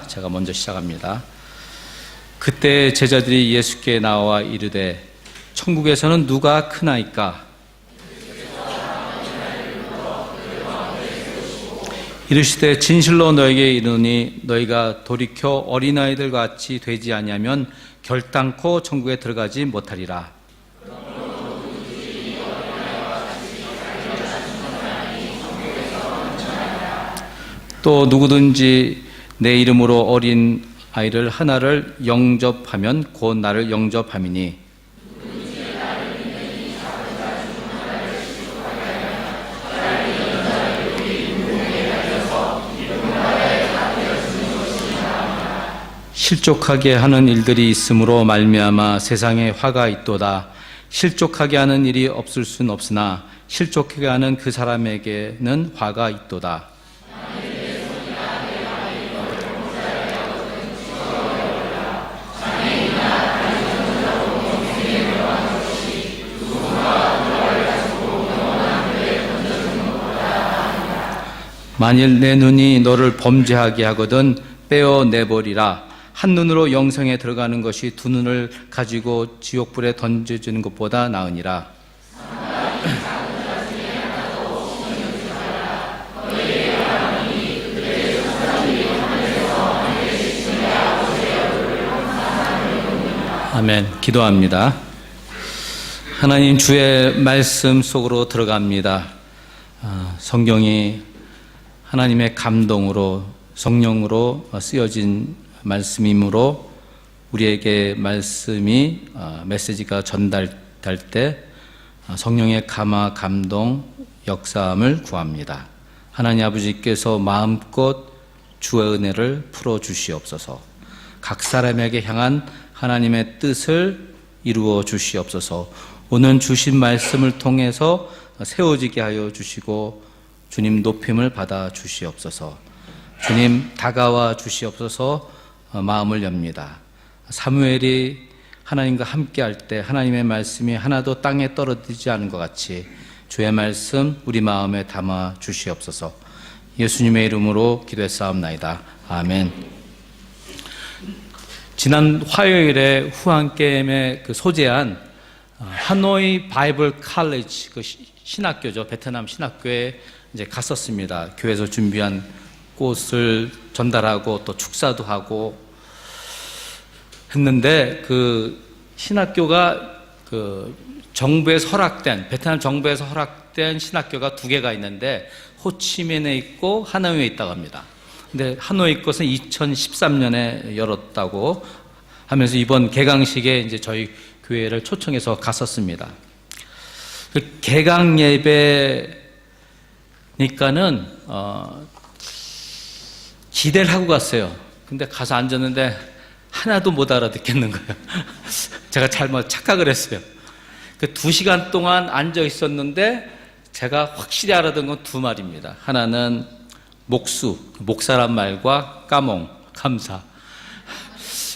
제가 먼저 시작합니다. 그때 제자들이 예수께 나와 이르되 천국에서는 누가 크나이까? 이르시되 진실로 너에게 이르노니 너희가 돌이켜 어린아이들 같이 되지 아니하면 결단코 천국에 들어가지 못하리라. 또 누구든지 내 이름으로 어린 아이를 하나를 영접하면 곧 나를 영접함이니 실족하게 하는 일들이 있으므로 말미암아 세상에 화가 있도다. 실족하게 하는 일이 없을 순 없으나 실족하게 하는 그 사람에게는 화가 있도다. 만일 내 눈이 너를 범죄하게 하거든 빼어내버리라. 한 눈으로 영생에 들어가는 것이 두 눈을 가지고 지옥불에 던져지는 것보다 나으니라. 아멘. 기도합니다. 하나님, 주의 말씀 속으로 들어갑니다. 성경이 하나님의 감동으로 성령으로 쓰여진 말씀이므로 우리에게 말씀이 메시지가 전달될 때 성령의 감화 감동 역사함을 구합니다. 하나님 아버지께서 마음껏 주의 은혜를 풀어 주시옵소서. 각 사람에게 향한 하나님의 뜻을 이루어 주시옵소서. 오늘 주신 말씀을 통해서 세워지게 하여 주시고 주님 높임을 받아 주시옵소서. 주님 다가와 주시옵소서. 마음을 엽니다. 사무엘이 하나님과 함께 할 때 하나님의 말씀이 하나도 땅에 떨어지지 않은 것 같이 주의 말씀 우리 마음에 담아 주시옵소서. 예수님의 이름으로 기도했사옵나이다. 아멘. 지난 화요일에 후한게임에 소재한 하노이 바이블 칼리지 신학교죠. 베트남 신학교에 이제 갔었습니다. 교회에서 준비한 꽃을 전달하고 또 축사도 하고 했는데 그 신학교가 정부에서 허락된, 베트남 정부에서 허락된 신학교가 두 개가 있는데 호치민에 있고 하노이에 있다고 합니다. 근데 하노이 것은 2013년에 열었다고 하면서 이번 개강식에 이제 저희 교회를 초청해서 갔었습니다. 그 개강 예배니까는 기대를 하고 갔어요. 근데 가서 앉았는데 하나도 못 알아듣겠는 거예요. 제가 잘못 착각을 했어요. 그 2시간 동안 앉아 있었는데 제가 확실히 알아듣은 건 두 말입니다. 하나는 목수, 목사란 말과 까몽, 감사.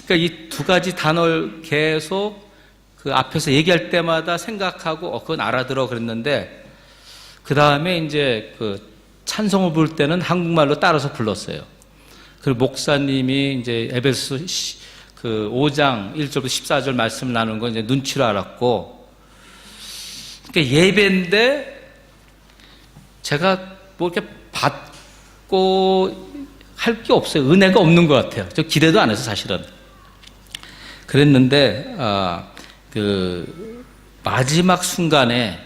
그러니까 이 두 가지 단어를 계속 그 앞에서 얘기할 때마다 생각하고 그건 알아들어 그랬는데 그 다음에 이제 그 찬송을 부를 때는 한국말로 따라서 불렀어요. 그리고 목사님이 이제 에베소 5장 1절부터 14절 말씀을 나누는 건 이제 눈치로 알았고, 그러니까 예배인데 제가 뭐 이렇게 받고 할 게 없어요. 은혜가 없는 것 같아요. 저 기대도 안 해서 사실은. 그랬는데 그 마지막 순간에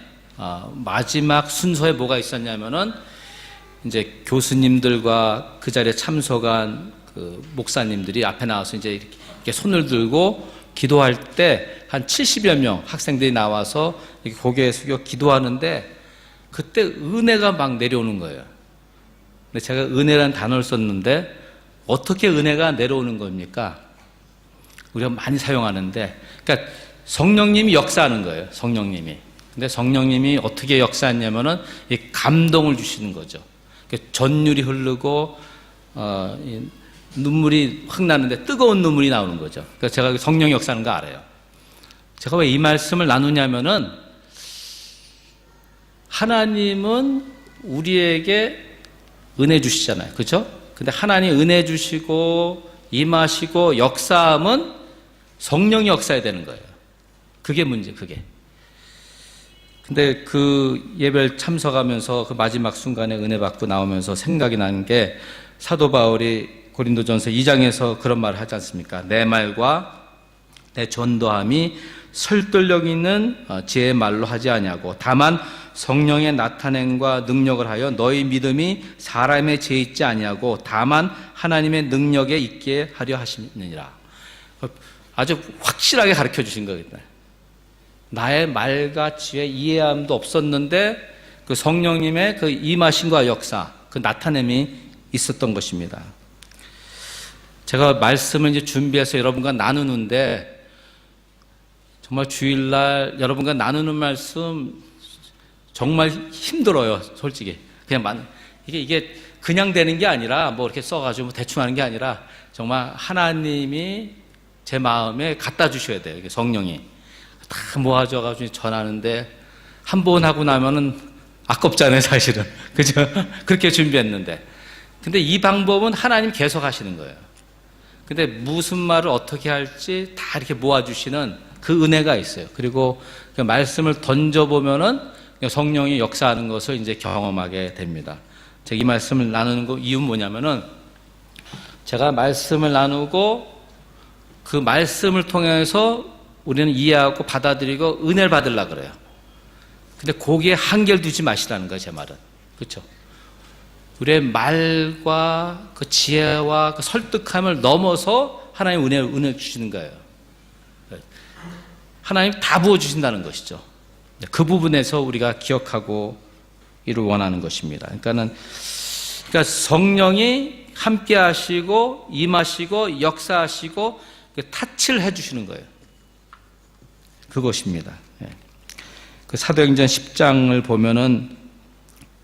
마지막 순서에 뭐가 있었냐면은 이제 교수님들과 그 자리에 참석한 그 목사님들이 앞에 나와서 이제 이렇게 손을 들고 기도할 때 한 70여 명 학생들이 나와서 이렇게 고개 숙여 기도하는데 그때 은혜가 막 내려오는 거예요. 근데 제가 은혜라는 단어를 썼는데 어떻게 은혜가 내려오는 겁니까? 우리가 많이 사용하는데, 그러니까 성령님이 역사하는 거예요. 성령님이. 근데 성령님이 어떻게 역사했냐면은 이 감동을 주시는 거죠. 전율이 흐르고 눈물이 확 나는데 뜨거운 눈물이 나오는 거죠. 그러니까 제가 성령 역사하는 거 알아요. 제가 왜 이 말씀을 나누냐면은 하나님은 우리에게 은혜 주시잖아요. 그렇죠? 근데 하나님 은혜 주시고 임하시고 역사함은 성령이 역사해야 되는 거예요. 그게 문제, 그게. 근데 그 예배를 참석하면서 그 마지막 순간에 은혜 받고 나오면서 생각이 나는 게 사도 바울이 고린도전서 2장에서 그런 말을 하지 않습니까? 내 말과 내 전도함이 설득력 있는 지혜의 말로 하지 아니하고 다만 성령의 나타냄과 능력을 하여 너희 믿음이 사람의 지혜에 있지 아니하고 다만 하나님의 능력에 있게 하려 하시느니라. 아주 확실하게 가르쳐 주신 거거든요. 나의 말과 지혜 이해함도 없었는데 그 성령님의 그 임하심과 역사, 그 나타냄이 있었던 것입니다. 제가 말씀을 이제 준비해서 여러분과 나누는데 정말 주일날 여러분과 나누는 말씀 정말 힘들어요, 솔직히. 그냥 이게 그냥 되는 게 아니라 뭐 이렇게 써가지고 대충 하는 게 아니라 정말 하나님이 제 마음에 갖다 주셔야 돼요. 성령이 다 모아져가지고 전하는데 한 번 하고 나면은 아깝잖아요, 사실은. 그죠? 그렇게 준비했는데. 근데 이 방법은 하나님 계속 하시는 거예요. 근데 무슨 말을 어떻게 할지 다 이렇게 모아주시는 그 은혜가 있어요. 그리고 그 말씀을 던져보면은 성령이 역사하는 것을 이제 경험하게 됩니다. 제가 이 말씀을 나누는 거 이유는 뭐냐면은 제가 말씀을 나누고 그 말씀을 통해서 우리는 이해하고 받아들이고 은혜를 받으려고 그래요. 근데 거기에 한계를 두지 마시라는 거예요, 제 말은. 그렇죠? 우리의 말과 그 지혜와 그 설득함을 넘어서 하나님 은혜를 주시는 거예요. 하나님 다 부어주신다는 것이죠. 그 부분에서 우리가 기억하고 이를 원하는 것입니다. 그러니까 성령이 함께 하시고 임하시고 역사하시고 타치를 해주시는 거예요. 그것입니다. 그 사도행전 10장을 보면은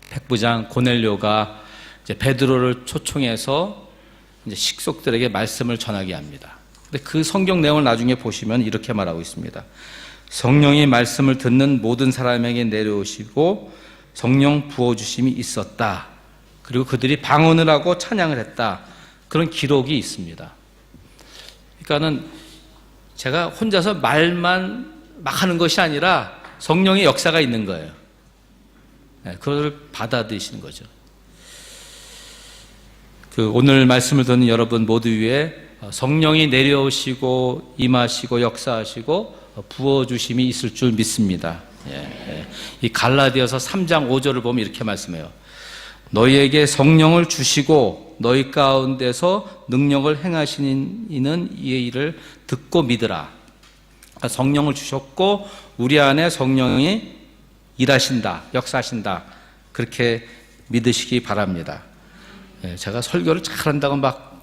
백부장 고넬료가 이제 베드로를 초청해서 이제 식속들에게 말씀을 전하게 합니다. 근데 그 성경 내용을 나중에 보시면 이렇게 말하고 있습니다. 성령이 말씀을 듣는 모든 사람에게 내려오시고 성령 부어주심이 있었다. 그리고 그들이 방언을 하고 찬양을 했다. 그런 기록이 있습니다. 그러니까는 제가 혼자서 말만 막 하는 것이 아니라 성령의 역사가 있는 거예요. 그걸 받아들이시는 거죠. 오늘 말씀을 듣는 여러분 모두 위에 성령이 내려오시고 임하시고 역사하시고 부어주심이 있을 줄 믿습니다. 이 갈라디아서 3장 5절을 보면 이렇게 말씀해요. 너희에게 성령을 주시고 너희 가운데서 능력을 행하시는 이는 이의 일을 듣고 믿으라. 성령을 주셨고 우리 안에 성령이 일하신다, 역사하신다. 그렇게 믿으시기 바랍니다. 제가 설교를 잘한다고 막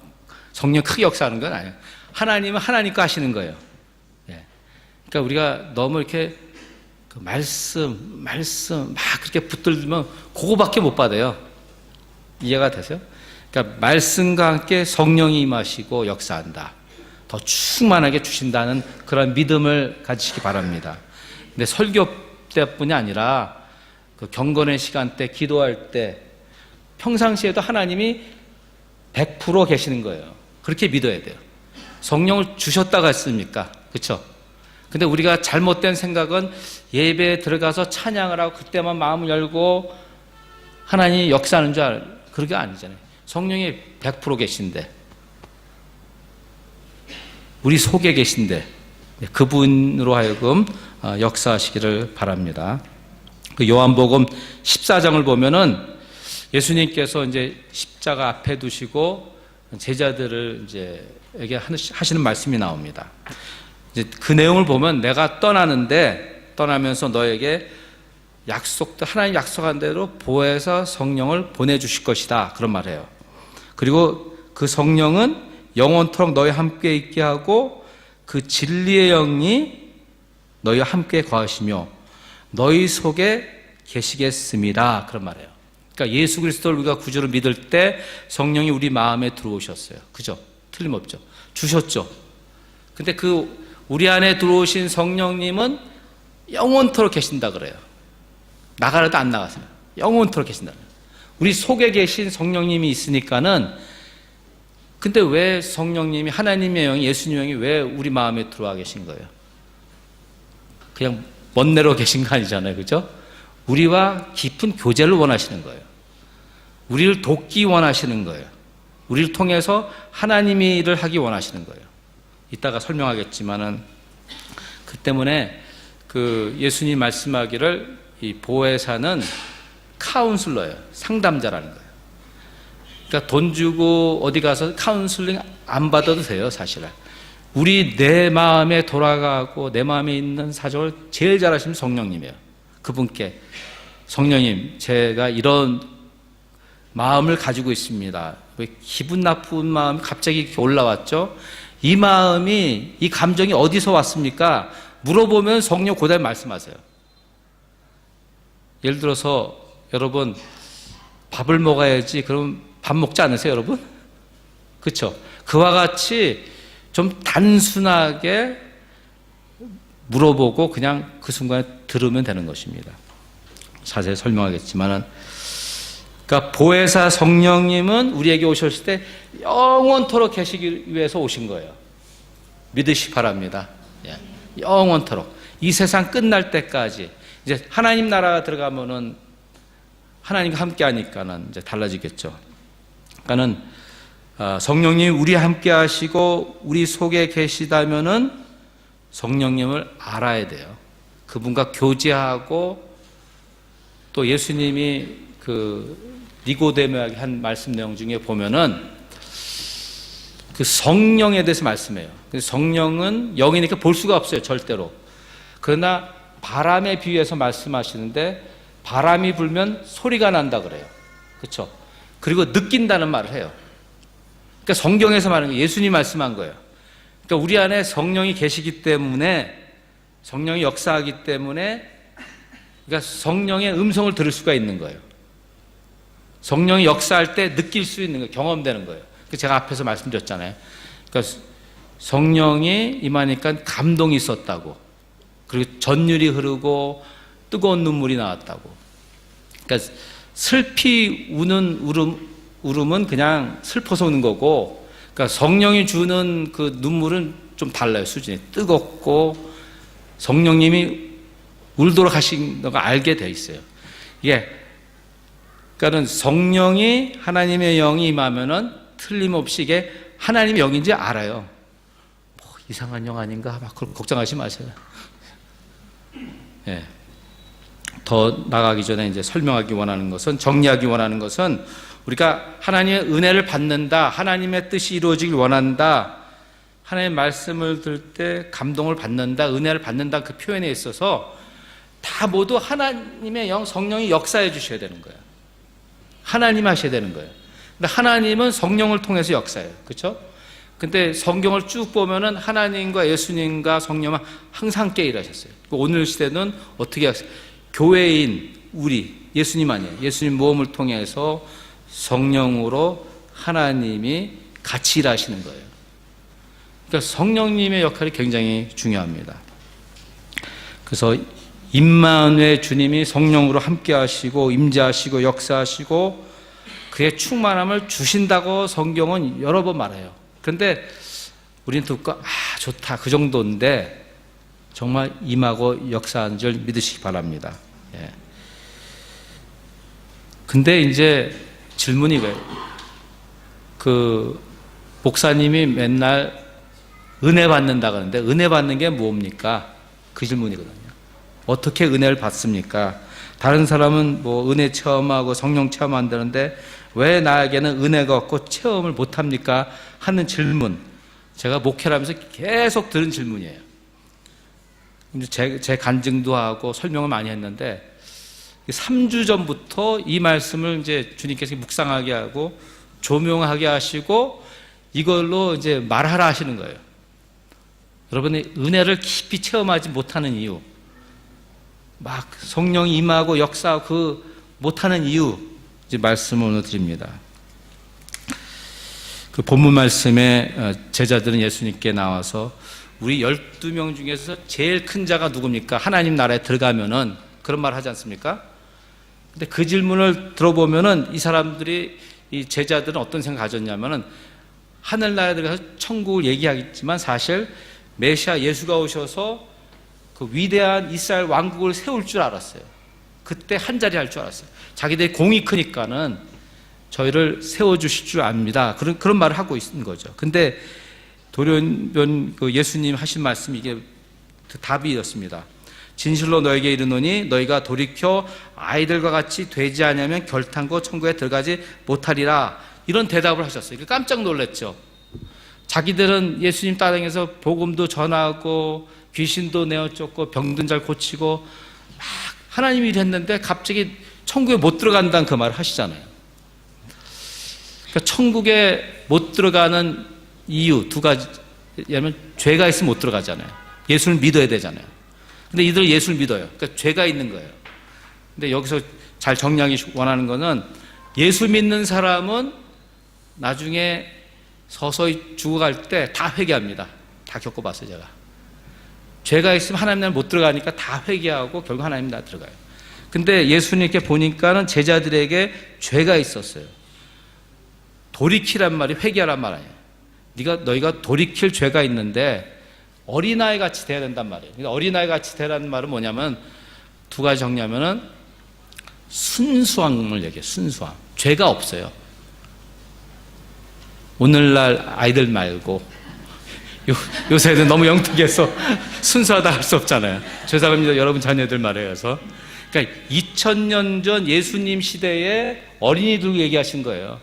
성령 크게 역사하는 건 아니에요. 하나님은 하나님 거 하시는 거예요. 그러니까 우리가 너무 이렇게 그 말씀 막 그렇게 붙들면 그거밖에 못 받아요. 이해가 되세요? 그러니까 말씀과 함께 성령이 임하시고 역사한다. 더 충만하게 주신다는 그런 믿음을 가지시기 바랍니다. 근데 설교 때뿐이 아니라 그 경건의 시간 때, 기도할 때, 평상시에도 하나님이 100% 계시는 거예요. 그렇게 믿어야 돼요. 성령을 주셨다고 했습니까? 그렇죠? 근데 우리가 잘못된 생각은 예배에 들어가서 찬양을 하고 그때만 마음을 열고 하나님이 역사하는 줄 그런 게 아니잖아요. 성령이 100% 계신데 우리 속에 계신데 그분으로 하여금 역사하시기를 바랍니다. 그 요한복음 14장을 보면은 예수님께서 이제 십자가 앞에 두시고 제자들을 이제 하시는 말씀이 나옵니다. 이제 그 내용을 보면 내가 떠나면서 너에게 하나님 약속한 대로 보혜사 성령을 보내주실 것이다. 그런 말이에요. 그리고 그 성령은 영원토록 너희 함께 있게 하고 그 진리의 영이 너희와 함께 거하시며 너희 속에 계시겠습니다. 그런 말이에요. 그러니까 예수 그리스도를 우리가 구주로 믿을 때 성령이 우리 마음에 들어오셨어요. 그죠? 틀림없죠. 주셨죠. 근데 우리 안에 들어오신 성령님은 영원토록 계신다 그래요. 나가라도 안 나가세요. 영원토록 계신다. 우리 속에 계신 성령님이 있으니까는 근데 왜 성령님이, 하나님의 영이, 예수님의 영이 왜 우리 마음에 들어와 계신 거예요? 그냥 먼 데로 계신 거 아니잖아요. 그죠? 우리와 깊은 교제를 원하시는 거예요. 우리를 돕기 원하시는 거예요. 우리를 통해서 하나님의 일을 하기 원하시는 거예요. 이따가 설명하겠지만은, 그 때문에 그 예수님 말씀하기를 이 보혜사는 카운슬러예요. 상담자라는 거예요. 그러니까 돈 주고 어디 가서 카운슬링 안 받아도 돼요, 사실은. 우리 내 마음에 돌아가고 내 마음에 있는 사정을 제일 잘 아시는 성령님이에요. 그분께 성령님, 제가 이런 마음을 가지고 있습니다. 왜 기분 나쁜 마음이 갑자기 이렇게 올라왔죠? 이 마음이, 이 감정이 어디서 왔습니까? 물어보면 성령 그대로 말씀하세요. 예를 들어서 여러분 밥을 먹어야지, 그럼 밥 먹지 않으세요, 여러분? 그렇죠? 그와 같이 좀 단순하게 물어보고 그냥 그 순간에 들으면 되는 것입니다. 자세히 설명하겠지만은, 그러니까 보혜사 성령님은 우리에게 오셨을 때 영원토록 계시기 위해서 오신 거예요. 믿으시기 바랍니다. 영원토록. 이 세상 끝날 때까지. 이제 하나님 나라가 들어가면은 하나님과 함께 하니까는 이제 달라지겠죠. 그러니까는 성령님이 우리 함께 하시고 우리 속에 계시다면은 성령님을 알아야 돼요. 그분과 교제하고, 또 예수님이 그 니고데모에게 한 말씀 내용 중에 보면은 그 성령에 대해서 말씀해요. 성령은 영이니까 볼 수가 없어요, 절대로. 그러나 바람에 비유해서 말씀하시는데, 바람이 불면 소리가 난다 그래요. 그렇죠? 그리고 느낀다는 말을 해요. 그러니까 성경에서 말하는 거예요. 예수님 말씀한 거예요. 그러니까 우리 안에 성령이 계시기 때문에, 성령이 역사하기 때문에, 그러니까 성령의 음성을 들을 수가 있는 거예요. 성령이 역사할 때 느낄 수 있는 거예요. 경험되는 거예요. 제가 앞에서 말씀드렸잖아요. 그러니까 성령이 임하니까 감동이 있었다고, 그리고 전율이 흐르고 뜨거운 눈물이 나왔다고. 그러니까 슬피 우는 울음은 그냥 슬퍼서 우는 거고, 그러니까 성령이 주는 그 눈물은 좀 달라요, 수준이. 뜨겁고 성령님이 울도록 하신 거가 알게 돼 있어요. 이게, 그러니까는 성령이, 하나님의 영이 임하면은 틀림없이 이게 하나님의 영인지 알아요. 뭐 이상한 영 아닌가 막 걱정하지 마세요. 예. 더 나가기 전에 이제 설명하기 원하는 것은, 정리하기 원하는 것은, 우리가 하나님의 은혜를 받는다, 하나님의 뜻이 이루어지길 원한다, 하나님의 말씀을 들을 때 감동을 받는다, 은혜를 받는다, 그 표현에 있어서 다 모두 하나님의 영, 성령이 역사해 주셔야 되는 거예요. 하나님 하셔야 되는 거예요. 근데 하나님은 성령을 통해서 역사해요. 그렇죠? 근데 성경을 쭉 보면은 하나님과 예수님과 성령은 항상 함께 일하셨어요. 오늘 시대는 어떻게 하세요? 교회인 우리, 예수님 아니에요. 예수님 모험을 통해서 성령으로 하나님이 같이 일하시는 거예요. 그러니까 성령님의 역할이 굉장히 중요합니다. 그래서 임마누엘 주님이 성령으로 함께 하시고 임재하시고 역사하시고 그의 충만함을 주신다고 성경은 여러 번 말해요. 그런데 우리는 듣고 좋다, 그 정도인데 정말 임하고 역사하는 줄 믿으시기 바랍니다. 예. 근데 이제 질문이 왜, 그 목사님이 맨날 은혜 받는다고 하는데 은혜 받는 게 뭡니까? 그 질문이거든요. 어떻게 은혜를 받습니까? 다른 사람은 뭐 은혜 체험하고 성령 체험한다는데 왜 나에게는 은혜가 없고 체험을 못합니까? 하는 질문, 제가 목회를 하면서 계속 들은 질문이에요. 제 간증도 하고 설명을 많이 했는데 3주 전부터 이 말씀을 이제 주님께서 묵상하게 하고 조명하게 하시고 이걸로 이제 말하라 하시는 거예요. 여러분이 은혜를 깊이 체험하지 못하는 이유, 막 성령이 임하고 역사하고 그 못하는 이유, 이제 말씀을 오늘 드립니다. 그 본문 말씀에 제자들은 예수님께 나와서 우리 12명 중에서 제일 큰 자가 누굽니까? 하나님 나라에 들어가면은 그런 말 하지 않습니까? 근데 그 질문을 들어보면은 이 사람들이, 이 제자들은 어떤 생각 가졌냐면은 하늘나라에 들어가서 천국을 얘기하겠지만 사실 메시아 예수가 오셔서 그 위대한 이스라엘 왕국을 세울 줄 알았어요. 그때 한 자리 할 줄 알았어요. 자기들이 공이 크니까는 저희를 세워주실 줄 압니다. 그런 말을 하고 있는 거죠. 근데 돌연변 그 예수님 하신 말씀이 이게 답이었습니다. 진실로 너에게 이르노니 너희가 돌이켜 아이들과 같이 되지 않으면 결탄코 천국에 들어가지 못하리라. 이런 대답을 하셨어요. 깜짝 놀랐죠. 자기들은 예수님 따라다니면서 복음도 전하고 귀신도 내어쫓고 병든 잘 고치고 막 하나님 일 했는데 갑자기 천국에 못 들어간다는 그 말을 하시잖아요. 그러니까 천국에 못 들어가는 이유 두 가지. 왜냐하면 죄가 있으면 못 들어가잖아요. 예수를 믿어야 되잖아요. 근데 이들은 예수를 믿어요. 그러니까 죄가 있는 거예요. 근데 여기서 잘 정리하기 원하는 거는 예수 믿는 사람은 나중에 서서히 죽어갈 때 다 회개합니다. 다 겪어봤어요, 제가. 죄가 있으면 하나님 나라 못 들어가니까 다 회개하고 결국 하나님 나라 들어가요. 근데 예수님께 보니까는 제자들에게 죄가 있었어요. 돌이키란 말이 회개하란 말 아니에요. 너희가 돌이킬 죄가 있는데 어린아이 같이 돼야 된단 말이에요. 그러니까 어린아이 같이 되라는 말은 뭐냐면 두 가지 정리하면은 순수함을 얘기해요. 순수함. 죄가 없어요. 오늘날 아이들 말고 요새 애들 너무 영특해서 순수하다 할 수 없잖아요. 죄송합니다. 여러분 자녀들 말이어서. 그러니까 2000년 전 예수님 시대에 어린이들 얘기하신 거예요.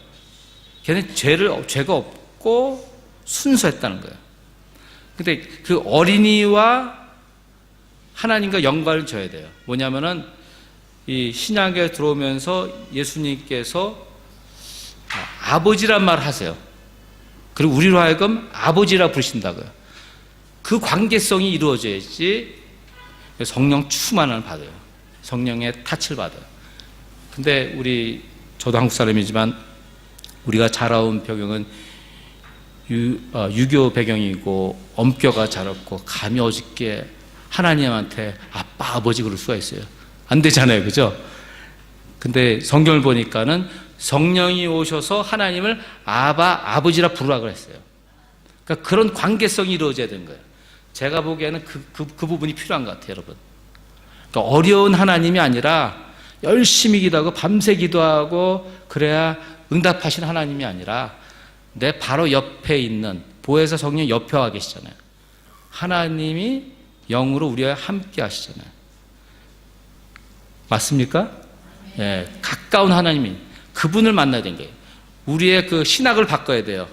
걔는 죄가 없고 순수했다는 거예요. 근데 그 어린이와 하나님과 연관을 져야 돼요. 뭐냐면은 이 신약에 들어오면서 예수님께서 아버지란 말 하세요. 그리고 우리로 하여금 아버지라 부르신다고요. 그 관계성이 이루어져야지 성령 충만을 받아요. 성령의 타치를 받아요. 근데 저도 한국 사람이지만 우리가 자라온 배경은 유교 배경이고 엄격가 자랐고 감히 어저께 하나님한테 아빠 아버지 그럴 수가 있어요. 안 되잖아요, 그죠? 근데 성경을 보니까는 성령이 오셔서 하나님을 아버지라 부르라 그랬어요. 그러니까 그런 관계성이 이루어져야 되는 거예요. 제가 보기에는 그 부분이 필요한 것 같아요, 여러분. 그러니까 어려운 하나님이 아니라 열심히 기도하고 밤새 기도하고 그래야 응답하신 하나님이 아니라 내 바로 옆에 있는 보혜사 성령 옆에 와 계시잖아요. 하나님이 영으로 우리와 함께 하시잖아요. 맞습니까? 예, 가까운 하나님이 그분을 만나야 되는 거예요. 우리의 그 신학을 바꿔야 돼요.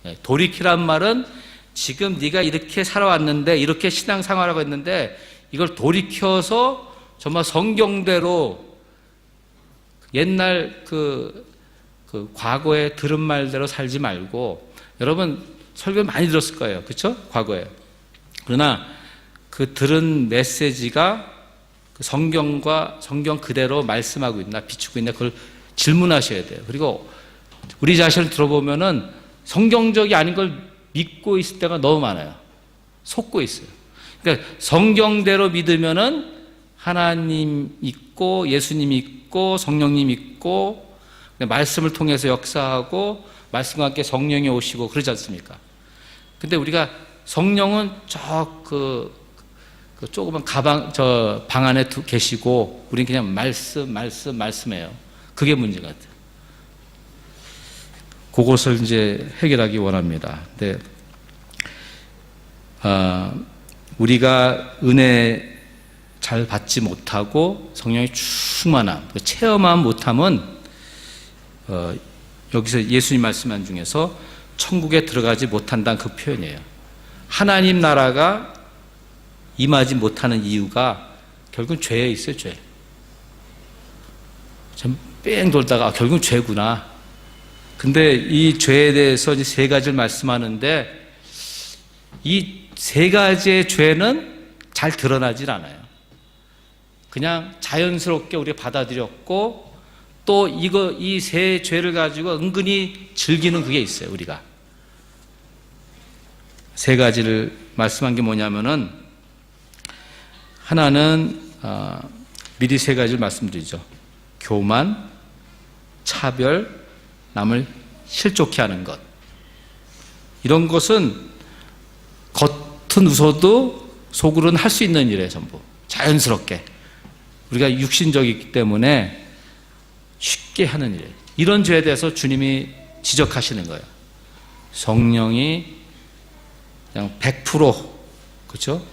예, 돌이키란 말은 지금 네가 이렇게 살아왔는데 이렇게 신앙생활하고 했는데 이걸 돌이켜서 정말 성경대로 옛날 그 과거에 들은 말대로 살지 말고 여러분 설교 많이 들었을 거예요. 그렇죠? 과거에. 그러나 그 들은 메시지가 그 성경과 성경 그대로 말씀하고 있나 비추고 있나 그걸 질문하셔야 돼요. 그리고 우리 자신을 들어보면은 성경적이 아닌 걸 믿고 있을 때가 너무 많아요. 속고 있어요. 그러니까 성경대로 믿으면은 하나님 있고 예수님 있고 성령님 있고 말씀을 통해서 역사하고 말씀과 함께 성령이 오시고 그러지 않습니까? 근데 우리가 성령은 그 조그만 방 안에 계시고 우리는 그냥 말씀해요. 그게 문제 같아요. 그것을 이제 해결하기 원합니다. 근데 우리가 은혜 잘 받지 못하고 성령의 충만함, 체험하지 못함은 여기서 예수님 말씀한 중에서 천국에 들어가지 못한다는 그 표현이에요. 하나님 나라가 임하지 못하는 이유가 결국은 죄에 있어요. 죄. 뺑 돌다가 결국은 죄구나. 근데 이 죄에 대해서 이제 세 가지를 말씀하는데 이 세 가지의 죄는 잘 드러나질 않아요. 그냥 자연스럽게 우리가 받아들였고 또 이 세 죄를 가지고 은근히 즐기는 그게 있어요. 우리가 세 가지를 말씀한 게 뭐냐면은 하나는 미리 세 가지를 말씀드리죠. 교만, 차별, 남을 실족해 하는 것. 이런 것은 겉은 웃어도 속으로는 할 수 있는 일이에요. 전부 자연스럽게 우리가 육신적이기 때문에 쉽게 하는 일. 이런 죄에 대해서 주님이 지적하시는 거예요. 성령이 그냥 100% 그렇죠?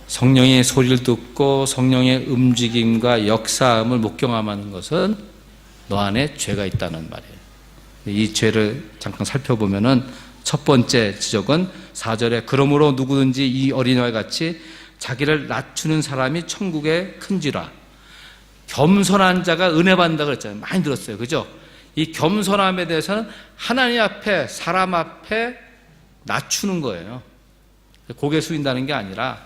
성령의 소리를 듣고 성령의 움직임과 역사함을 목경험하는 것은 너 안에 죄가 있다는 말이에요. 이 죄를 잠깐 살펴보면은 첫 번째 지적은 4절에 그러므로 누구든지 이 어린이와 같이 자기를 낮추는 사람이 천국에 큰지라. 겸손한 자가 은혜 받는다고 그랬잖아요. 많이 들었어요. 그죠? 이 겸손함에 대해서는 하나님 앞에 사람 앞에 낮추는 거예요. 고개 숙인다는 게 아니라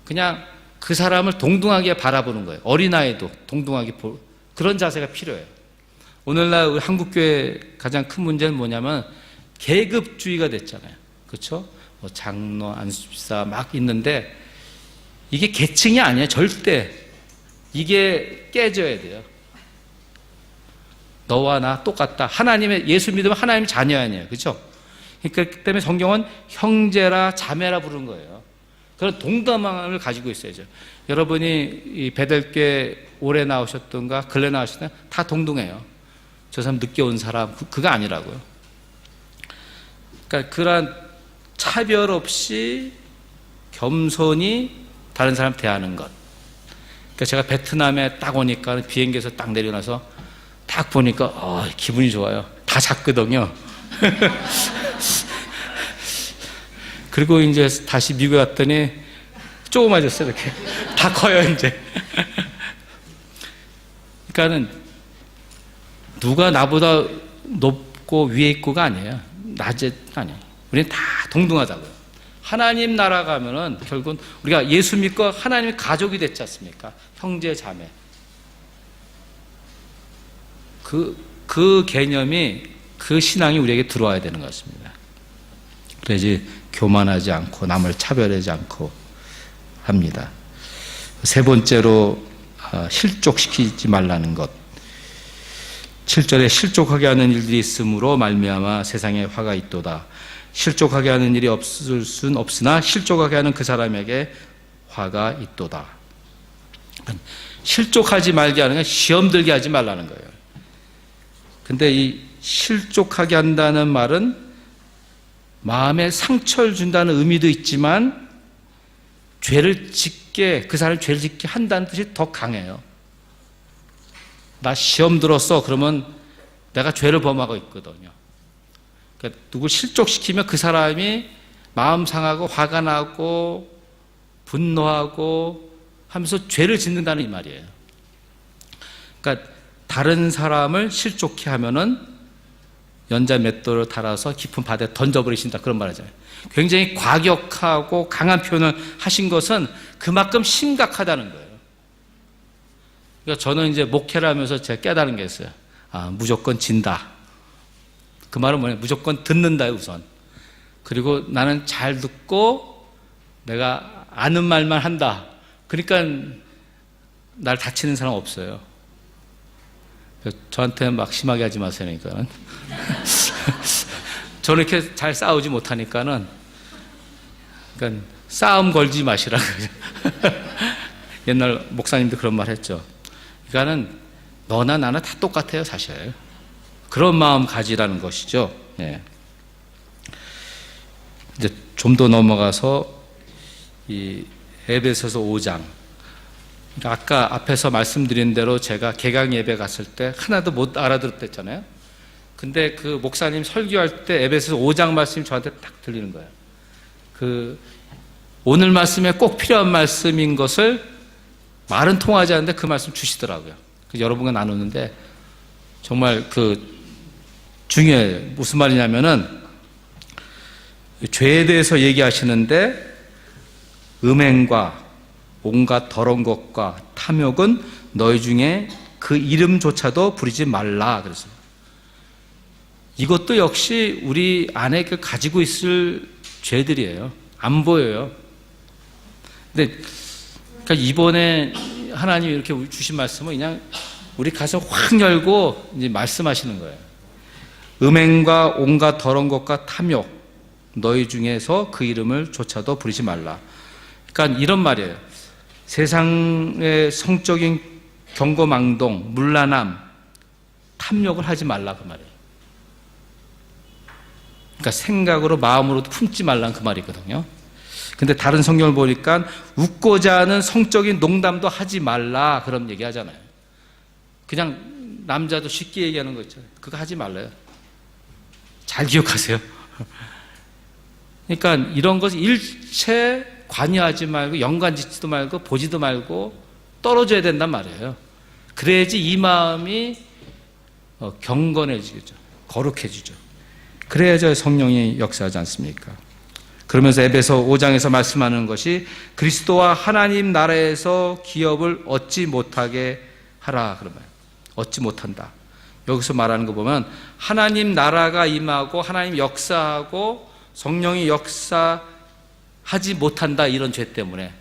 그냥 그 사람을 동등하게 바라보는 거예요. 어린아이도 동등하게 그런 자세가 필요해요. 오늘날 우리 한국교회 가장 큰 문제는 뭐냐면 계급주의가 됐잖아요. 그렇죠? 뭐 장로, 안수집사 막 있는데 이게 계층이 아니에요. 절대. 이게 깨져야 돼요. 너와 나 똑같다. 하나님의 예수 믿으면 하나님의 자녀 아니에요. 그렇죠? 그렇기 때문에 성경은 형제라 자매라 부르는 거예요. 그런 동감함을 가지고 있어야죠. 여러분이 이 베델교회 오래 나오셨던가 근래 나오셨던가 다 동등해요. 저 사람 늦게 온 사람 그거 아니라고요. 그러니까 그런 차별 없이 겸손히 다른 사람 대하는 것. 그러니까 제가 베트남에 딱 오니까 비행기에서 딱 내려놔서 딱 보니까 기분이 좋아요. 다 작거든요. 그리고 이제 다시 미국에 왔더니 조그마졌어요. 이렇게 다 커요 이제. 그러니까는 누가 나보다 높고 위에 있고가 아니에요. 낮에 아니에요. 우리는 다 동등하다고요. 하나님 나라 가면은 결국은 우리가 예수 믿고 하나님의 가족이 됐지 않습니까? 형제 자매. 그 개념이 그 신앙이 우리에게 들어와야 되는 것입니다. 그래야지 교만하지 않고 남을 차별하지 않고 합니다. 세 번째로 실족시키지 말라는 것. 7절에 실족하게 하는 일들이 있으므로 말미암아 세상에 화가 있도다. 실족하게 하는 일이 없을 순 없으나 실족하게 하는 그 사람에게 화가 있도다. 실족하지 말게 하는 건 시험 들게 하지 말라는 거예요. 근데 이 실족하게 한다는 말은 마음에 상처를 준다는 의미도 있지만 죄를 짓게, 그 사람이 죄를 짓게 한다는 뜻이 더 강해요. 나 시험 들었어. 그러면 내가 죄를 범하고 있거든요. 그러니까 누구 실족시키면 그 사람이 마음 상하고 화가 나고 분노하고 하면서 죄를 짓는다는 이 말이에요. 그러니까 다른 사람을 실족해 하면은 연자 맷돌을 달아서 깊은 바다에 던져버리신다. 그런 말 하잖아요. 굉장히 과격하고 강한 표현을 하신 것은 그만큼 심각하다는 거예요. 그러니까 저는 이제 목회를 하면서 제가 깨달은 게 있어요. 무조건 진다. 그 말은 뭐냐? 무조건 듣는다요, 우선. 그리고 나는 잘 듣고 내가 아는 말만 한다. 그러니까 날 다치는 사람 없어요. 저한테 막 심하게 하지 마세요. 그러니까. 저는 이렇게 잘 싸우지 못하니까는, 그러니까 싸움 걸지 마시라고. 옛날 목사님도 그런 말 했죠. 그러니까는 너나 나나 다 똑같아요, 사실. 그런 마음 가지라는 것이죠. 네. 이제 좀 더 넘어가서 이 에베소서 5장. 그러니까 아까 앞에서 말씀드린 대로 제가 개강 예배 갔을 때 하나도 못 알아들었댔잖아요. 근데 그 목사님 설교할 때 에베소서 5장 말씀이 저한테 딱 들리는 거예요. 그 오늘 말씀에 꼭 필요한 말씀인 것을 말은 통하지 않는데 그 말씀 주시더라고요. 여러분과 나누는데 정말 중요해요. 무슨 말이냐면은 죄에 대해서 얘기하시는데 음행과 온갖 더러운 것과 탐욕은 너희 중에 그 이름조차도 부리지 말라 그랬어요. 이것도 역시 우리 안에 가지고 있을 죄들이에요. 안 보여요. 근데 그러니까 이번에 하나님이 이렇게 주신 말씀은 그냥 우리 가서 확 열고 이제 말씀하시는 거예요. 음행과 온갖 더러운 것과 탐욕 너희 중에서 그 이름을 조차도 부르지 말라. 그러니까 이런 말이에요. 세상의 성적인 경거망동, 문란함, 탐욕을 하지 말라 그 말이에요. 그러니까 생각으로 마음으로도 품지 말라는 그 말이거든요. 근데 다른 성경을 보니까 웃고자 하는 성적인 농담도 하지 말라 그런 얘기 하잖아요. 그냥 남자도 쉽게 얘기하는 거 있잖아요. 그거 하지 말라요. 잘 기억하세요. 그러니까 이런 것을 일체 관여하지 말고 연관 짓지도 말고 보지도 말고 떨어져야 된단 말이에요. 그래야지 이 마음이 경건해지죠. 거룩해지죠. 그래야죠 성령이 역사하지 않습니까? 그러면서 에베소 5장에서 말씀하는 것이 그리스도와 하나님 나라에서 기업을 얻지 못하게 하라 그러면 얻지 못한다. 여기서 말하는 거 보면 하나님 나라가 임하고 하나님 역사하고 성령이 역사하지 못한다 이런 죄 때문에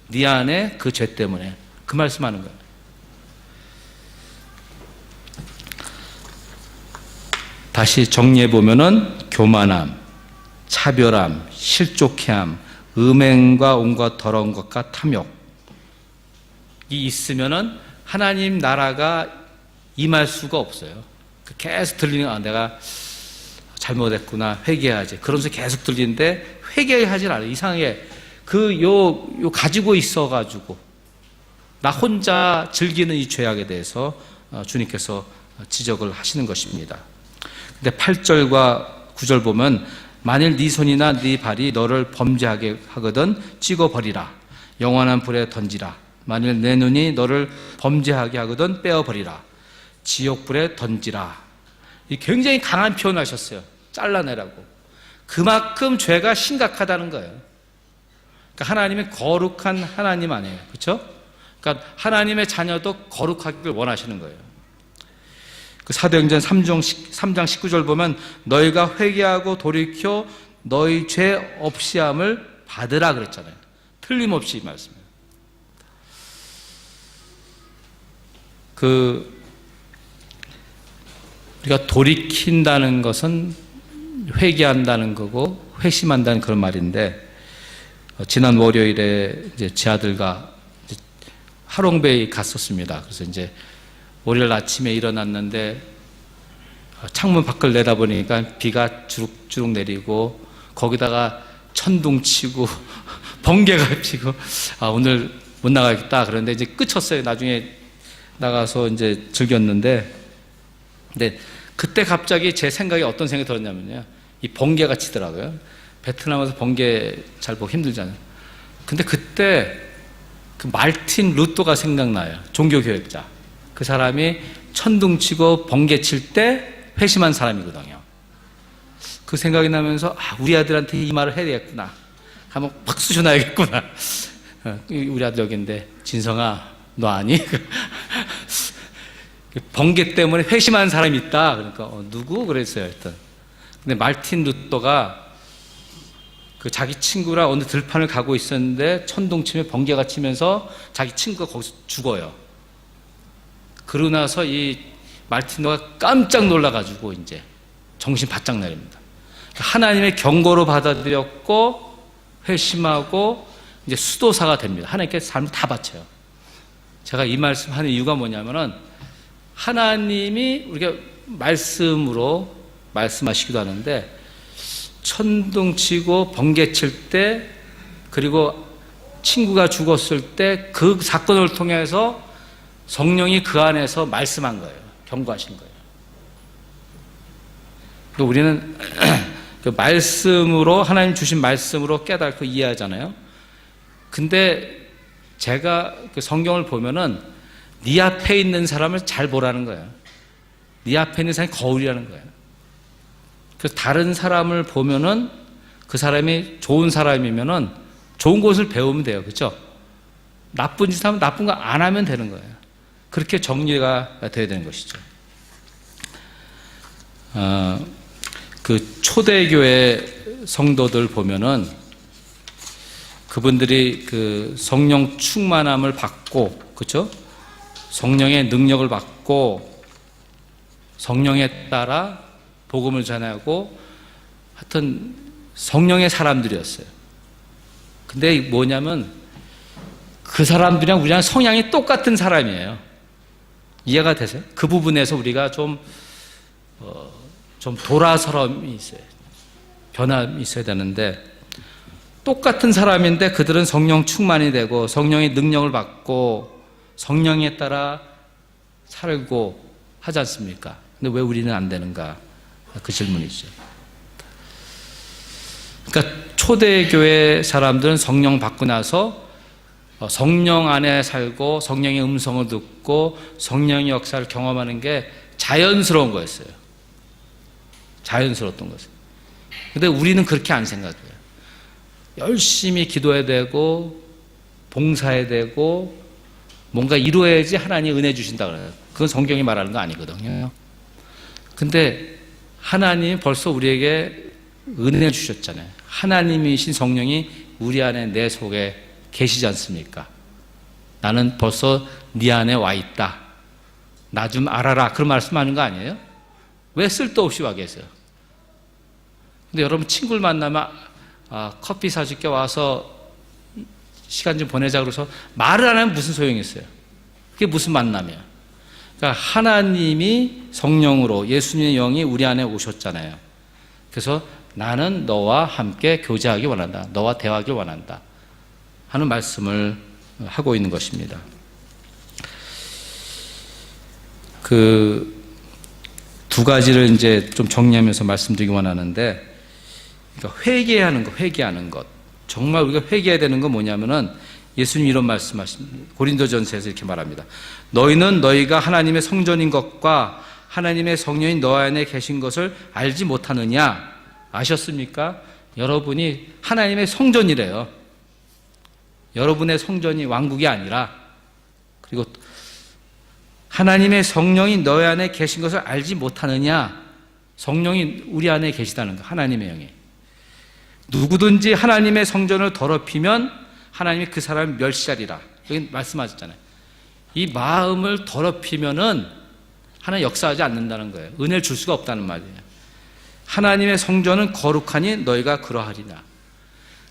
네 안에 그 죄 때문에 그 말씀하는 거예요. 다시 정리해 보면은 교만함, 차별함, 실족해함, 음행과 온갖 더러운 것과 탐욕 이 있으면은 하나님 나라가 임할 수가 없어요. 계속 들리는 내가 잘못했구나 회개해야지 그러면서 계속 들리는데 회개하지 않아요. 이상하게 요 가지고 있어가지고 나 혼자 즐기는 이 죄악에 대해서 주님께서 지적을 하시는 것입니다. 근데 8절과 9절 보면 만일 네 손이나 네 발이 너를 범죄하게 하거든 찍어버리라. 영원한 불에 던지라. 만일 내 눈이 너를 범죄하게 하거든 빼어버리라. 지옥불에 던지라. 이 굉장히 강한 표현을 하셨어요. 잘라내라고. 그만큼 죄가 심각하다는 거예요. 그러니까 하나님이 거룩한 하나님 아니에요. 그렇죠? 그러니까 하나님의 자녀도 거룩하기를 원하시는 거예요. 그 사도행전 3장 19절 보면 너희가 회개하고 돌이켜 너희 죄 없이함을 받으라 그랬잖아요. 틀림없이 이 말씀이에요. 우리가 돌이킨다는 것은 회개한다는 거고 회심한다는 그런 말인데 지난 월요일에 이제 제 아들과 하롱베이 갔었습니다. 그래서 이제 월요일 아침에 일어났는데 창문 밖을 내다보니까 비가 주룩주룩 내리고 거기다가 천둥 치고 번개가 치고 오늘 못 나가겠다 그런데 이제 끝쳤어요. 나중에 나가서 이제 즐겼는데 근데 그때 갑자기 제 생각에 어떤 생각이 들었냐면요. 이 번개가 치더라고요. 베트남에서 번개 잘 보기 힘들잖아요. 근데 그때 그 말틴 루터가 생각나요. 종교교역자. 그 사람이 천둥 치고 번개 칠 때 회심한 사람이거든요. 그 생각이 나면서 우리 아들한테 이 말을 해야 되겠구나. 한번 박수 줘놔야겠구나. 우리 아들 여기인데 진성아 너 아니? 번개 때문에 회심한 사람이 있다. 그러니까 누구? 그랬어요. 일단. 근데 말틴 루터가 그 자기 친구랑 어느 들판을 가고 있었는데 천둥 치면 번개가 치면서 자기 친구가 거기서 죽어요. 그러고 나서 이 말틴 루터가 깜짝 놀라가지고 이제 정신 바짝 내립니다. 하나님의 경고로 받아들였고 회심하고 이제 수도사가 됩니다. 하나님께 삶을 다 바쳐요. 제가 이 말씀하는 이유가 뭐냐면은 하나님이 우리가 말씀으로 말씀하시기도 하는데 천둥 치고 번개 칠 때 그리고 친구가 죽었을 때 그 사건을 통해서 성령이 그 안에서 말씀한 거예요. 경고하신 거예요. 또 우리는 그 말씀으로 하나님 주신 말씀으로 깨닫고 이해하잖아요. 근데 제가 그 성경을 보면은 네 앞에 있는 사람을 잘 보라는 거예요. 네 앞에 있는 사람이 거울이라는 거예요. 그래서 다른 사람을 보면은 그 사람이 좋은 사람이면은 좋은 것을 배우면 돼요. 그렇죠? 나쁜 짓 하면 나쁜 거 안 하면 되는 거예요. 그렇게 정리가 돼야 되는 것이죠. 그 초대교회 성도들 보면은 그분들이 그 성령 충만함을 받고, 그렇죠? 성령의 능력을 받고 성령에 따라 복음을 전하고 하여튼 성령의 사람들이었어요. 근데 뭐냐면 그 사람들이랑 우리랑 성향이 똑같은 사람이에요. 이해가 되세요? 그 부분에서 우리가 좀 돌아서름이 있어요. 변함이 있어야 되는데, 똑같은 사람인데 그들은 성령 충만이 되고 성령의 능력을 받고 성령에 따라 살고 하지 않습니까? 근데 왜 우리는 안 되는가? 그 질문이죠. 그러니까 초대교회 사람들은 성령 받고 나서 성령 안에 살고 성령의 음성을 듣고 성령의 역사를 경험하는 게 자연스러운 거였어요. 자연스러웠던 거였어요. 근데 우리는 그렇게 안 생각해요. 열심히 기도해야 되고 봉사해야 되고 뭔가 이루어야지 하나님 은혜 주신다 그래요. 그건 성경이 말하는 거 아니거든요. 근데 하나님이 벌써 우리에게 은혜 주셨잖아요. 하나님이신 성령이 우리 안에 내 속에 계시지 않습니까? 나는 벌써 네 안에 와 있다. 나 좀 알아라. 그런 말씀하는 거 아니에요? 왜 쓸데없이 와 계세요? 근데 여러분 친구를 만나면 커피 사줄게 와서 시간 좀 보내자 그래서 말을 안 하면 무슨 소용이 있어요? 그게 무슨 만남이에요? 그러니까 하나님이 성령으로 예수님의 영이 우리 안에 오셨잖아요. 그래서 나는 너와 함께 교제하기 원한다. 너와 대화하기 원한다. 하는 말씀을 하고 있는 것입니다. 그 두 가지를 이제 좀 정리하면서 말씀드리기 원하는데, 그러니까 회개하는 것. 정말 우리가 회개해야 되는 건 뭐냐면은 예수님 이런 말씀하십니다. 고린도전서에서 이렇게 말합니다. 너희는 너희가 하나님의 성전인 것과 하나님의 성령이 너 안에 계신 것을 알지 못하느냐? 아셨습니까? 여러분이 하나님의 성전이래요. 여러분의 성전이 왕국이 아니라, 그리고 하나님의 성령이 너희 안에 계신 것을 알지 못하느냐? 성령이 우리 안에 계시다는 거, 하나님의 영이. 누구든지 하나님의 성전을 더럽히면 하나님이 그 사람을 멸시하리라. 여기 말씀하셨잖아요. 이 마음을 더럽히면은 하나님 역사하지 않는다는 거예요. 은혜를 줄 수가 없다는 말이에요. 하나님의 성전은 거룩하니 너희가 그러하리라.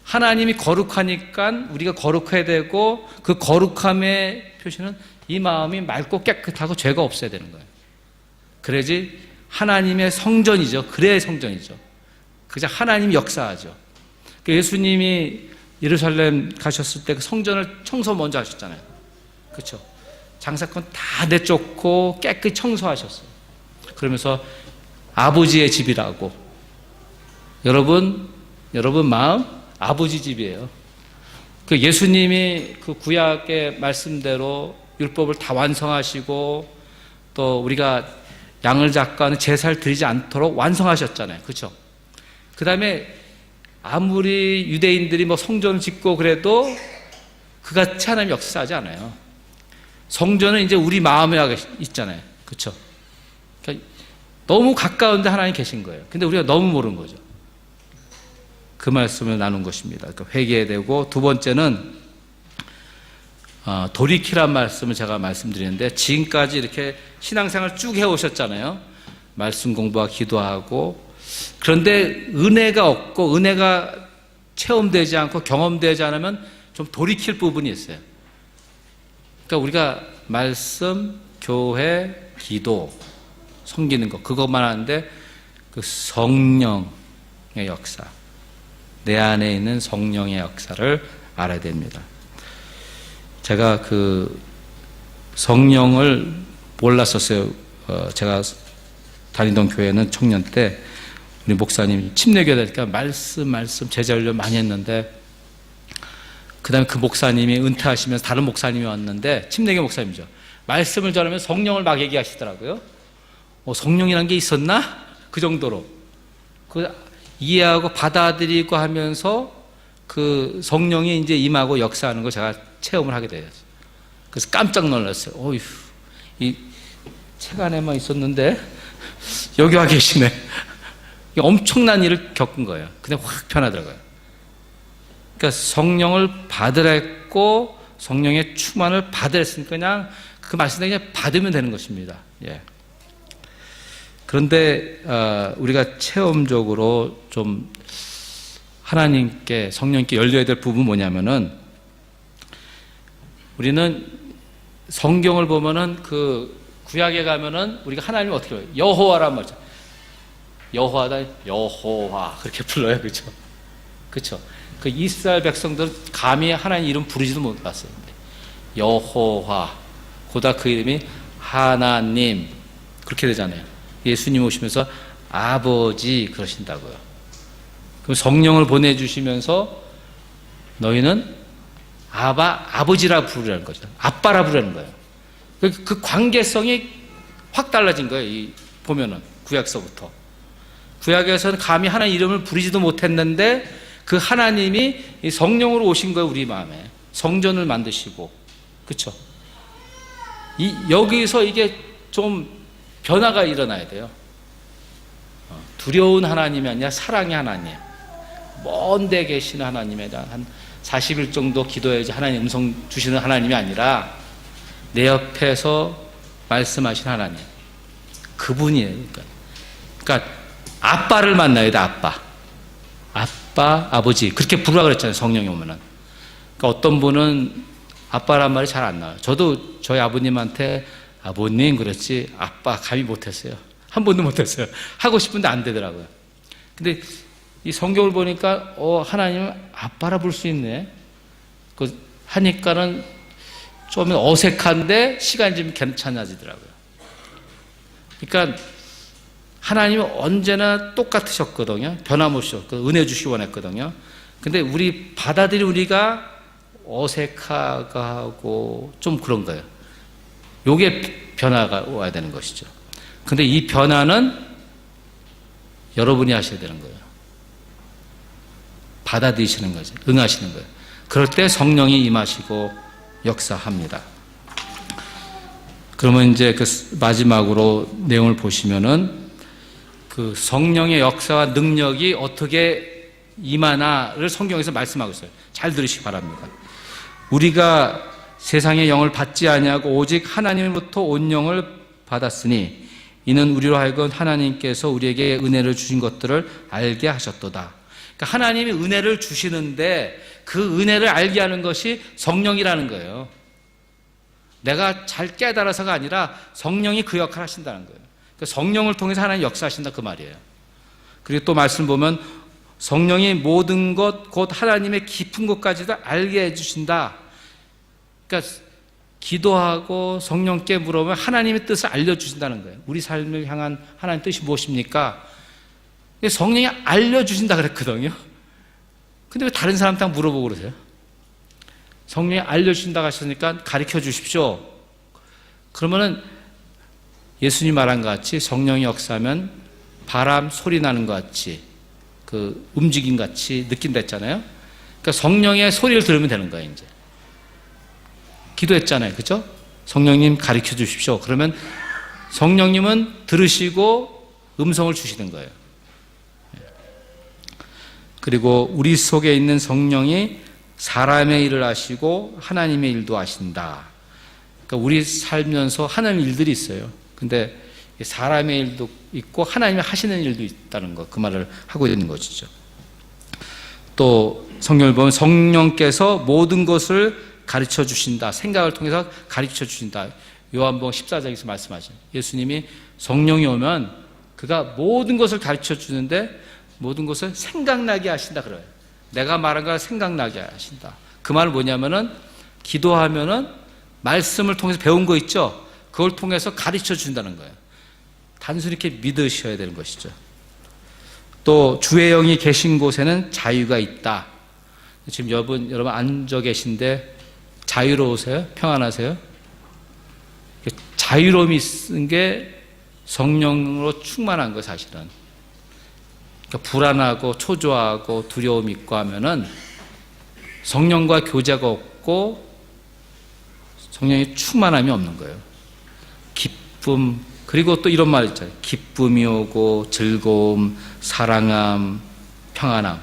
하나님이 거룩하니까 우리가 거룩해야 되고, 그 거룩함의 표시는 이 마음이 맑고 깨끗하고 죄가 없어야 되는 거예요. 그래야지 하나님의 성전이죠. 그래야 성전이죠. 그저 하나님이 역사하죠. 예수님이 예루살렘 가셨을 때 그 성전을 청소 먼저 하셨잖아요. 그렇죠? 장사건 다 내쫓고 깨끗이 청소하셨어요. 그러면서 아버지의 집이라고. 여러분 마음 아버지 집이에요. 그 예수님이 그 구약의 말씀대로 율법을 다 완성하시고 또 우리가 양을 잡고 하는 제사를 드리지 않도록 완성하셨잖아요. 그렇죠? 그 다음에 아무리 유대인들이 뭐 성전을 짓고 그래도 그같이 하나님 역사하지 않아요. 성전은 이제 우리 마음에 있잖아요. 그렇죠? 그러니까 너무 가까운데 하나님 계신 거예요. 근데 우리가 너무 모르는 거죠. 그 말씀을 나눈 것입니다. 그러니까 회개해야 되고, 두 번째는 돌이키란 말씀을 제가 말씀드리는데, 지금까지 이렇게 신앙생활 쭉 해오셨잖아요. 말씀 공부와 기도하고. 그런데 은혜가 없고 은혜가 체험되지 않고 경험되지 않으면 좀 돌이킬 부분이 있어요. 그러니까 우리가 말씀, 교회, 기도, 섬기는 것, 그것만 하는데 그 성령의 역사, 내 안에 있는 성령의 역사를 알아야 됩니다. 제가 그 성령을 몰랐었어요. 제가 다니던 교회는 청년 때 우리 목사님이 침례교회 되니까 말씀 제자훈련 많이 했는데, 그 다음에 그 목사님이 은퇴하시면서 다른 목사님이 왔는데, 침례교회 목사님이죠. 말씀을 전하면 성령을 막 얘기하시더라고요. 성령이란 게 있었나? 그 정도로. 그 이해하고 받아들이고 하면서 그 성령이 이제 임하고 역사하는 걸 제가 체험을 하게 되었어요. 그래서 깜짝 놀랐어요. 어휴, 이 책 안에만 있었는데 여기 와 계시네. 엄청난 일을 겪은 거예요. 근데 확 변하더라고요. 그러니까 성령을 받으랬고 성령의 충만을 받으랬으니까 그냥 그 말씀을 그냥 받으면 되는 것입니다. 예. 그런데 우리가 체험적으로 좀 하나님께, 성령님께 열려야 될 부분은 뭐냐면은, 우리는 성경을 보면은 그 구약에 가면은 우리가 하나님을 어떻게 해요? 여호와란 말이죠. 여호와다, 여호와 그렇게 불러요, 그렇죠? 그렇죠? 그 이스라엘 백성들은 감히 하나님 이름 부르지도 못했어요. 여호와, 보다 그 이름이 하나님 그렇게 되잖아요. 예수님 오시면서 아버지 그러신다고요. 그럼 성령을 보내주시면서 너희는 아버지라 부르라는 거죠. 아빠라 부르는 거예요. 그 관계성이 확 달라진 거예요. 보면은 구약서부터. 구약에서는 감히 하나님 이름을 부르지도 못했는데 그 하나님이 성령으로 오신 거예요. 우리 마음에 성전을 만드시고, 그렇죠? 여기서 이게 좀 변화가 일어나야 돼요. 두려운 하나님이 아니라 사랑의 하나님, 먼 데 계시는 하나님에 대한 한 40일 정도 기도해야지 하나님 음성 주시는 하나님이 아니라 내 옆에서 말씀하신 하나님, 그분이에요. 그러니까 아빠를 만나야 돼. 아빠, 아버지 그렇게 부르라 그랬잖아요. 성령이 오면은. 그러니까 어떤 분은 아빠란 말이 잘 안 나와요. 저도 저희 아버님한테 아버님 그랬지 아빠 감히 못했어요. 한 번도 못했어요. 하고 싶은데 안 되더라고요. 근데 이 성경을 보니까 하나님은 아빠라 부를 수 있네. 그 하니까는 좀 어색한데 시간이 좀 괜찮아지더라고요. 그러니까 하나님은 언제나 똑같으셨거든요. 변함없으셨고 은혜 주시기 원했거든요. 근데 우리가 어색하고 좀 그런 거예요. 요게 변화가 와야 되는 것이죠. 근데 이 변화는 여러분이 하셔야 되는 거예요. 받아들이시는 거죠. 응하시는 거예요. 그럴 때 성령이 임하시고 역사합니다. 그러면 이제 그 마지막으로 내용을 보시면은 그 성령의 역사와 능력이 어떻게 임하나를 성경에서 말씀하고 있어요. 잘 들으시기 바랍니다. 우리가 세상의 영을 받지 아니하고 오직 하나님으로부터 온 영을 받았으니 이는 우리로 하여금 하나님께서 우리에게 은혜를 주신 것들을 알게 하셨도다. 그러니까 하나님이 은혜를 주시는데 그 은혜를 알게 하는 것이 성령이라는 거예요. 내가 잘 깨달아서가 아니라 성령이 그 역할을 하신다는 거예요. 그러니까 성령을 통해서 하나님 역사하신다 그 말이에요. 그리고 또 말씀 보면 성령이 모든 것 곧 하나님의 깊은 것까지도 알게 해주신다. 그러니까 기도하고 성령께 물어보면 하나님의 뜻을 알려주신다는 거예요. 우리 삶을 향한 하나님의 뜻이 무엇입니까? 성령이 알려주신다 그랬거든요. 근데 왜 다른 사람한테 물어보고 그러세요? 성령이 알려주신다고 하셨으니까 가르쳐 주십시오. 그러면은 예수님 말한 것 같이 성령이 역사하면 바람 소리 나는 것 같이 그 움직임 같이 느낀다 했잖아요. 그러니까 성령의 소리를 들으면 되는 거예요. 이제 기도했잖아요. 그죠? 성령님 가르쳐 주십시오. 그러면 성령님은 들으시고 음성을 주시는 거예요. 그리고 우리 속에 있는 성령이 사람의 일을 하시고 하나님의 일도 하신다. 그러니까 우리 살면서 하는 일들이 있어요. 근데 사람의 일도 있고 하나님이 하시는 일도 있다는 거, 그 말을 하고 있는 것이죠. 또 성경을 보면 성령께서 모든 것을 가르쳐 주신다. 생각을 통해서 가르쳐 주신다. 요한복음 14장에서 말씀하신 예수님이 성령이 오면 그가 모든 것을 가르쳐 주는데 모든 것을 생각나게 하신다 그래요. 내가 말한 걸 생각나게 하신다. 그 말은 뭐냐면은 기도하면은 말씀을 통해서 배운 거 있죠. 그걸 통해서 가르쳐 준다는 거예요. 단순히 이렇게 믿으셔야 되는 것이죠. 또 주의 영이 계신 곳에는 자유가 있다. 지금 여러분 앉아 계신데 자유로우세요? 평안하세요? 자유로움이 있는 게 성령으로 충만한 거 사실은. 그러니까 불안하고 초조하고 두려움 있고 하면은 성령과 교제가 없고 성령의 충만함이 없는 거예요. 기쁨, 그리고 또 이런 말 있잖아요. 기쁨이 오고 즐거움, 사랑함, 평안함.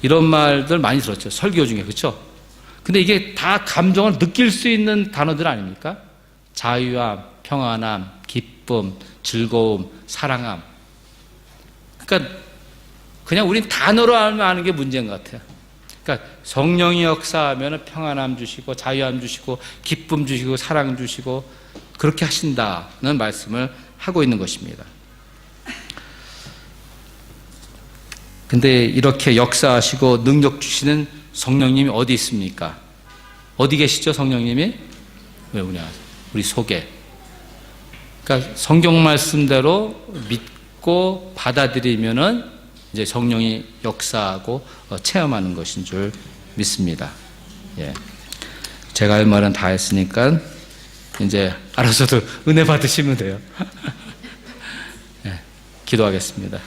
이런 말들 많이 들었죠. 설교 중에. 그렇죠? 근데 이게 다 감정을 느낄 수 있는 단어들 아닙니까? 자유함, 평안함, 기쁨, 즐거움, 사랑함. 그러니까 그냥 우린 단어로 아는 게 문제인 것 같아요. 그러니까 성령이 역사하면 평안함 주시고 자유함 주시고 기쁨 주시고 사랑 주시고 그렇게 하신다는 말씀을 하고 있는 것입니다. 근데 이렇게 역사하시고 능력 주시는 성령님이 어디 있습니까? 어디 계시죠, 성령님이? 왜 우리 속에. 그러니까 성경 말씀대로 믿고 받아들이면은 이제 성령이 역사하고 체험하는 것인 줄 믿습니다. 예. 제가 할 말은 다 했으니까 이제 알아서도 은혜 받으시면 돼요. 예. 기도하겠습니다.